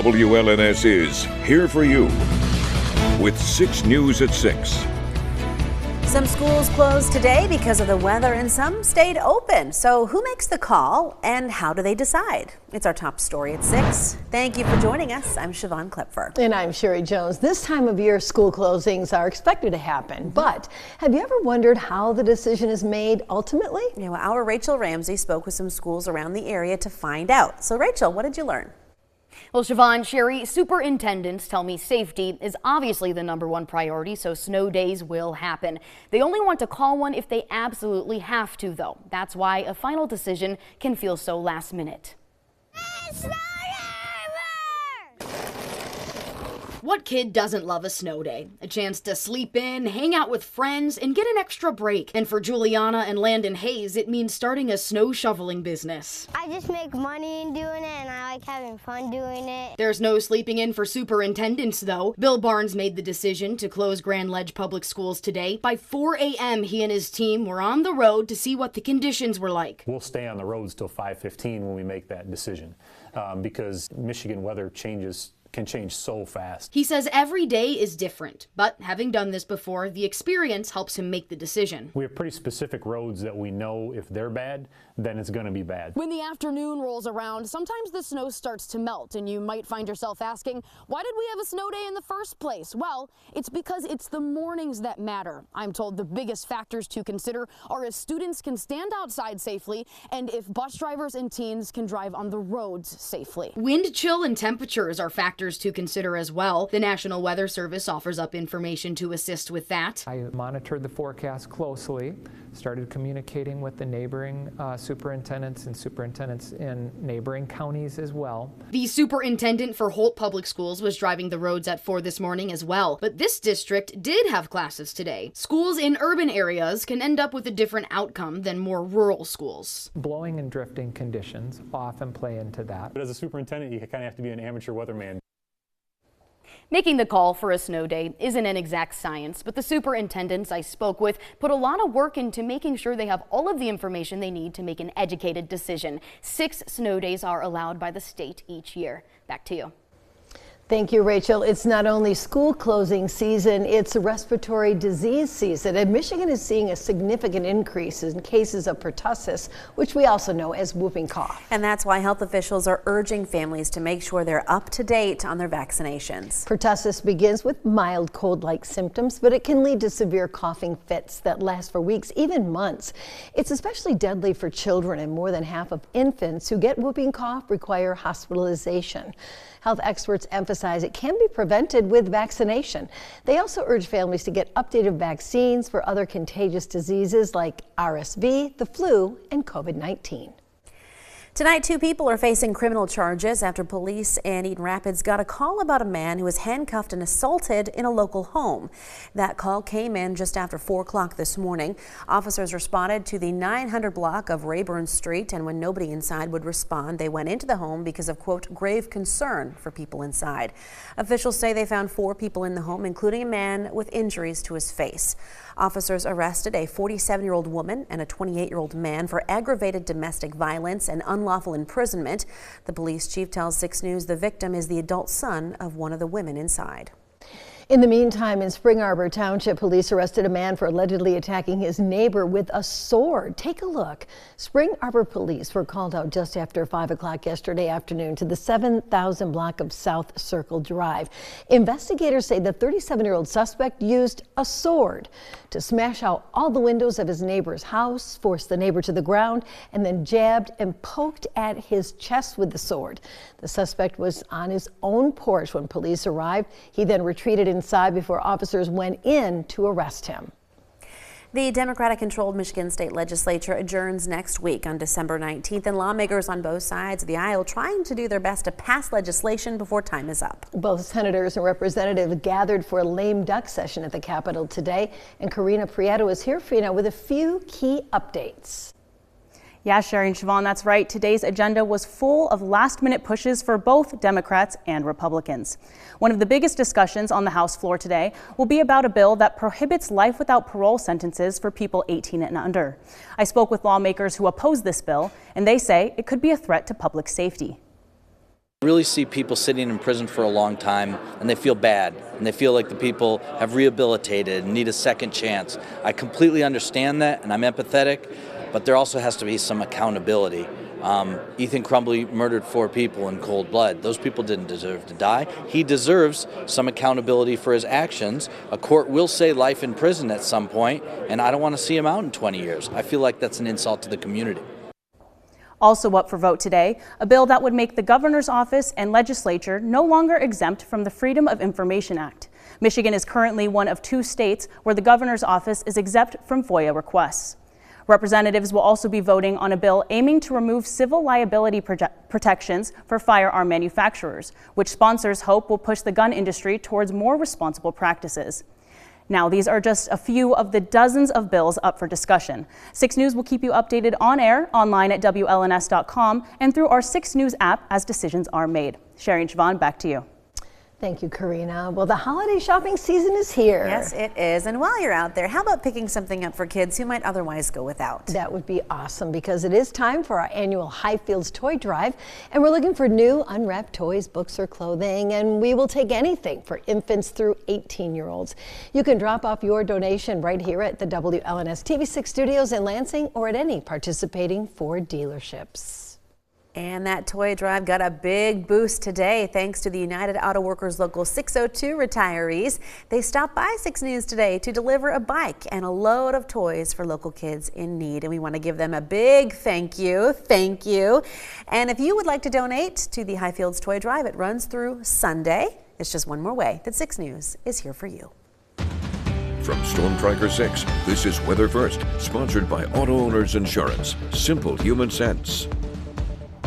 WLNS is here for you with 6 News at 6. Some schools closed today because of the weather and some stayed open. So who makes the call and how do they decide? It's our top story at 6. Thank you for joining us. I'm Siobhan Klepfer. And I'm Sherry Jones. This time of year, school closings are expected to happen. But have you ever wondered how the decision is made ultimately? Yeah, well, our Rachel Ramsey spoke with some schools around the area to find out. So Rachel, what did you learn? Well, Siobhan, Sherry, superintendents tell me safety is obviously the #1 priority, so snow days will happen. They only want to call one if they absolutely have to, though. That's why a final decision can feel so last minute. What kid doesn't love a snow day? A chance to sleep in, hang out with friends, and get an extra break. And for Juliana and Landon Hayes, it means starting a snow shoveling business. I just make money in doing it, and I like having fun doing it. There's no sleeping in for superintendents, though. Bill Barnes made the decision to close Grand Ledge Public Schools today. By 4 a.m., he and his team were on the road to see what the conditions were like. We'll stay on the roads till 5:15 when we make that decision because Michigan weather can change so fast. He says every day is different, but having done this before, the experience helps him make the decision. We have pretty specific roads that we know if they're bad, then it's going to be bad. When the afternoon rolls around, sometimes the snow starts to melt, and you might find yourself asking, why did we have a snow day in the first place? Well, it's because it's the mornings that matter. I'm told the biggest factors to consider are if students can stand outside safely and if bus drivers and teens can drive on the roads safely. Wind chill and temperatures are factors to consider as well. The National Weather Service offers up information to assist with that. I monitored the forecast closely, started communicating with the neighboring superintendents and superintendents in neighboring counties as well. The superintendent for Holt Public Schools was driving the roads at 4 this morning as well, but this district did have classes today. Schools in urban areas can end up with a different outcome than more rural schools. Blowing and drifting conditions often play into that. But as a superintendent, you kind of have to be an amateur weatherman. Making the call for a snow day isn't an exact science, but the superintendents I spoke with put a lot of work into making sure they have all of the information they need to make an educated decision. 6 snow days are allowed by the state each year. Back to you. Thank you, Rachel. It's not only school closing season, it's respiratory disease season. And Michigan is seeing a significant increase in cases of pertussis, which we also know as whooping cough. And that's why health officials are urging families to make sure they're up to date on their vaccinations. Pertussis begins with mild cold-like symptoms, but it can lead to severe coughing fits that last for weeks, even months. It's especially deadly for children, and more than half of infants who get whooping cough require hospitalization. Health experts emphasize it can be prevented with vaccination. They also urge families to get updated vaccines for other contagious diseases like RSV, the flu, and COVID-19. Tonight, 2 people are facing criminal charges after police in Eaton Rapids got a call about a man who was handcuffed and assaulted in a local home. That call came in just after 4 o'clock this morning. Officers responded to the 900 block of Rayburn Street, and when nobody inside would respond, they went into the home because of, quote, grave concern for people inside. Officials say they found 4 people in the home, including a man with injuries to his face. Officers arrested a 47-year-old woman and a 28-year-old man for aggravated domestic violence and unlawful imprisonment. The police chief tells 6 News the victim is the adult son of one of the women inside. In the meantime, in Spring Arbor Township, police arrested a man for allegedly attacking his neighbor with a sword. Take a look. Spring Arbor police were called out just after 5 o'clock yesterday afternoon to the 7,000 block of South Circle Drive. Investigators say the 37-year-old suspect used a sword to smash out all the windows of his neighbor's house, forced the neighbor to the ground, and then jabbed and poked at his chest with the sword. The suspect was on his own porch when police arrived. He then retreated inside before officers went in to arrest him. The Democratic-controlled Michigan State Legislature adjourns next week on December 19th, and lawmakers on both sides of the aisle trying to do their best to pass legislation before time is up. Both senators and representatives gathered for a lame duck session at the Capitol today, and Karina Prieto is here for you now with a few key updates. Yeah, Sherry and Siobhan, that's right. Today's agenda was full of last-minute pushes for both Democrats and Republicans. One of the biggest discussions on the House floor today will be about a bill that prohibits life without parole sentences for people 18 and under. I spoke with lawmakers who oppose this bill, and they say it could be a threat to public safety. I really see people sitting in prison for a long time and they feel bad and they feel like the people have rehabilitated and need a second chance. I completely understand that and I'm empathetic, but there also has to be some accountability. Ethan Crumbley murdered 4 people in cold blood. Those people didn't deserve to die. He deserves some accountability for his actions. A court will say life in prison at some point, and I don't want to see him out in 20 years. I feel like that's an insult to the community. Also up for vote today, a bill that would make the governor's office and legislature no longer exempt from the Freedom of Information Act. Michigan is currently one of 2 states where the governor's office is exempt from FOIA requests. Representatives will also be voting on a bill aiming to remove civil liability protections for firearm manufacturers, which sponsors hope will push the gun industry towards more responsible practices. Now, these are just a few of the dozens of bills up for discussion. 6 News will keep you updated on air, online at WLNS.com, and through our 6 News app as decisions are made. Sherry and Siobhan, back to you. Thank you, Karina. Well, the holiday shopping season is here. Yes, it is. And while you're out there, how about picking something up for kids who might otherwise go without? That would be awesome because it is time for our annual Highfields Toy Drive. And we're looking for new unwrapped toys, books, or clothing. And we will take anything for infants through 18-year-olds. You can drop off your donation right here at the WLNS TV6 studios in Lansing or at any participating Ford dealerships. And that toy drive got a big boost today thanks to the United Auto Workers Local 602 retirees. They stopped by 6 News today to deliver a bike and a load of toys for local kids in need. And we want to give them a big thank you. Thank you. And if you would like to donate to the Highfields Toy Drive, it runs through Sunday. It's just one more way that 6 News is here for you. From Storm Tracker 6, this is Weather First, sponsored by Auto Owners Insurance. Simple human sense.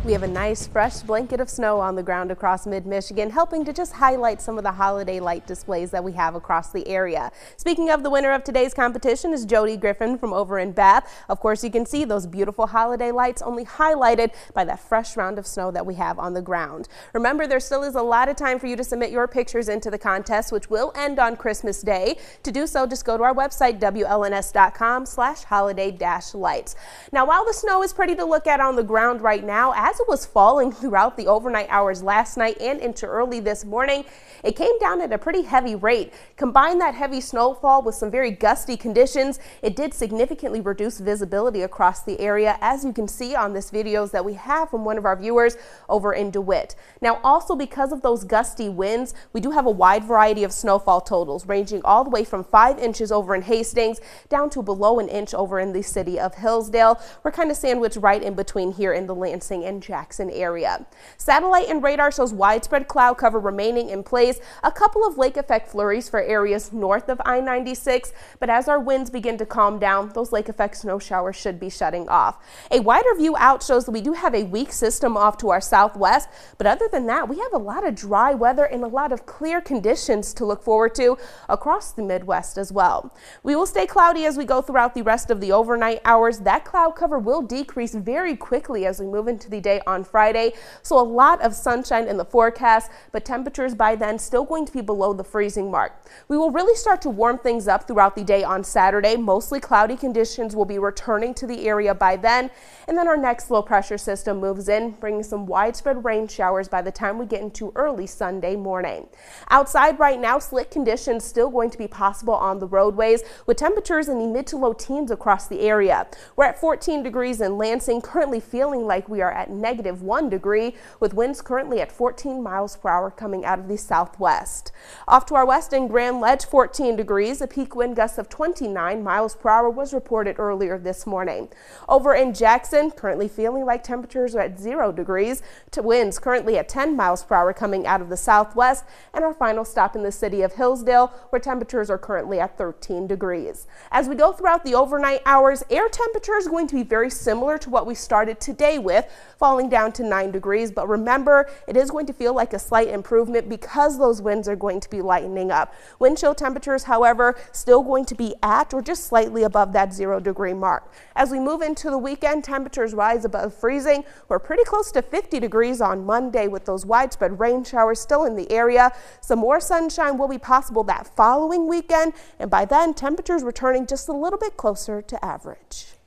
We have a nice fresh blanket of snow on the ground across mid-Michigan, helping to just highlight some of the holiday light displays that we have across the area. Speaking of, the winner of today's competition is Jody Griffin from over in Bath. Of course, you can see those beautiful holiday lights only highlighted by that fresh round of snow that we have on the ground. Remember, there still is a lot of time for you to submit your pictures into the contest, which will end on Christmas Day. To do so, just go to our website, WLNS.com/holiday-lights. Now, while the snow is pretty to look at on the ground right now, as it was falling throughout the overnight hours last night and into early this morning, it came down at a pretty heavy rate. Combine that heavy snowfall with some very gusty conditions, it did significantly reduce visibility across the area, as you can see on this videos that we have from one of our viewers over in DeWitt. Now, also because of those gusty winds, we do have a wide variety of snowfall totals, ranging all the way from 5 inches over in Hastings down to below an inch over in the city of Hillsdale. We're kind of sandwiched right in between here in the Lansing and Jackson area. Satellite and radar shows widespread cloud cover remaining in place. A couple of lake effect flurries for areas north of I-96, but as our winds begin to calm down, those lake effect snow showers should be shutting off. A wider view out shows that we do have a weak system off to our southwest, but other than that, we have a lot of dry weather and a lot of clear conditions to look forward to across the Midwest as well. We will stay cloudy as we go throughout the rest of the overnight hours. That cloud cover will decrease very quickly as we move into the day on Friday, so a lot of sunshine in the forecast, but temperatures by then still going to be below the freezing mark. We will really start to warm things up throughout the day on Saturday. Mostly cloudy conditions will be returning to the area by then, and then our next low pressure system moves in, bringing some widespread rain showers by the time we get into early Sunday morning. Outside right now, slick conditions still going to be possible on the roadways, with temperatures in the mid to low teens across the area. We're at 14 degrees in Lansing, currently feeling like we are at -1 degree, with winds currently at 14 miles per hour coming out of the southwest. Off to our west in Grand Ledge, 14 degrees, a peak wind gust of 29 miles per hour was reported earlier this morning. Over in Jackson, currently feeling like temperatures are at 0 degrees, to winds currently at 10 miles per hour coming out of the southwest, and our final stop in the city of Hillsdale, where temperatures are currently at 13 degrees. As we go throughout the overnight hours, air temperature is going to be very similar to what we started today with, falling down to 9 degrees, but remember, it is going to feel like a slight improvement because those winds are going to be lightening up. Wind chill temperatures, however, still going to be at or just slightly above that 0 degree mark. As we move into the weekend, temperatures rise above freezing. We're pretty close to 50 degrees on Monday with those widespread rain showers still in the area. Some more sunshine will be possible that following weekend, and by then temperatures returning just a little bit closer to average.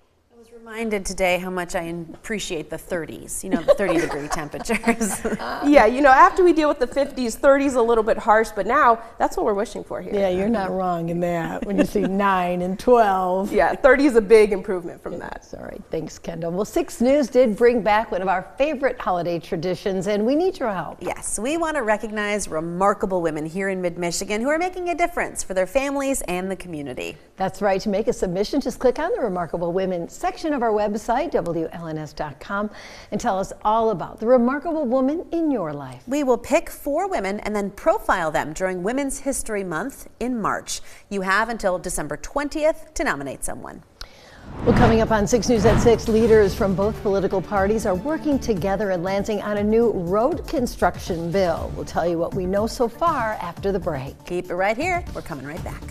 Reminded today how much I appreciate the 30s, you know, the 30-degree temperatures. Yeah, you know, after we deal with the 50s, 30s a little bit harsh, but now that's what we're wishing for here. Yeah, you're not wrong in that when you see 9 and 12. Yeah, 30 is a big improvement from that. All right, thanks, Kendall. Well, 6 News did bring back one of our favorite holiday traditions, and we need your help. Yes, we want to recognize remarkable women here in mid-Michigan who are making a difference for their families and the community. That's right. To make a submission, just click on the Remarkable Women section of our website, WLNS.com, and tell us all about the remarkable woman in your life. We will pick 4 women and then profile them during Women's History Month in March. You have until December 20th to nominate someone. Well, coming up on 6 News at 6, leaders from both political parties are working together in Lansing on a new road construction bill. We'll tell you what we know so far after the break. Keep it right here. We're coming right back.